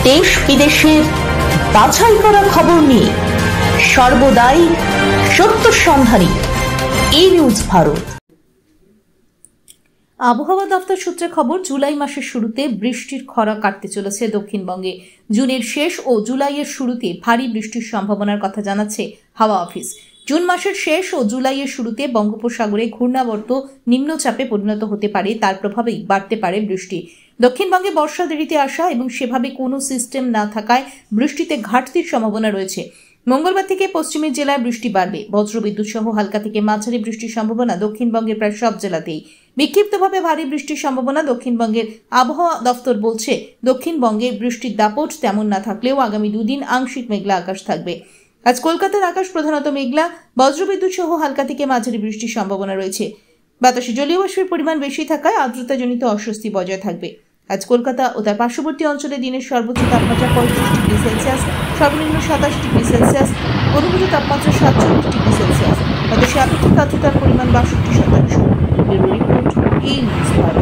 দেশ বিদেশের বাছাই করা খবর নিয়ে সর্বদাই সত্য সন্ধানী এই নিউজ ভারত। আবহাওয়া দপ্তর সূত্রে খবর, জুলাই মাসের শুরুতে বৃষ্টির খরা কাটতে চলেছে দক্ষিণবঙ্গে। জুনের শেষ ও জুলাইয়ের শুরুতে ভারী বৃষ্টির সম্ভাবনার কথা জানাচ্ছে হাওয়া অফিস। জুন মাসের শেষ ও জুলাইয়ের শুরুতে বঙ্গোপসাগরে ঘূর্ণাবর্ত নিম্নচাপে পরিণত হতে পারে, তার প্রভাবেই বাড়তে পারে বৃষ্টি। দক্ষিণবঙ্গে বর্ষা দেরিতে আসা এবং সেভাবে কোনো সিস্টেম না থাকায় বৃষ্টিতে ঘাটতির সম্ভাবনা রয়েছে। মঙ্গলবার থেকে পশ্চিমের জেলায় বৃষ্টি বাড়বে। বজ্রবিদ্যুৎ সহ হালকা থেকে মাঝারি বৃষ্টির সম্ভাবনা দক্ষিণবঙ্গের প্রায় সব জেলাতেই। বিক্ষিপ্তভাবে ভারী বৃষ্টির সম্ভাবনা দক্ষিণবঙ্গের আবহাওয়া দফতর বলছে, দক্ষিণবঙ্গে বৃষ্টির দাপট তেমন না থাকলেও আগামী দুদিন আংশিক মেঘলা আকাশ থাকবে। আজ কলকাতার আকাশ প্রধানত মেঘলা, বজ্রবিদ্যুৎ সহ হালকা থেকে মাঝারি বৃষ্টির সম্ভাবনা রয়েছে। বাতাসে জলীয় বাষ্পের পরিমাণ বেশি থাকায় আর্দ্রতাজনিত অস্বস্তি বজায় থাকবে। আজ কলকাতা ও তার পার্শ্ববর্তী অঞ্চলে দিনের সর্বোচ্চ তাপমাত্রা 35 ডিগ্রি সেলসিয়াস, সর্বনিম্ন 27 ডিগ্রি সেলসিয়াস, অনুভূত তাপমাত্রা 47 ডিগ্রি সেলসিয়াস। বাতাসে আপেক্ষিক আর্দ্রতার পরিমাণ 62%। ব্যুরো রিপোর্ট, এই নিউজ ভারত।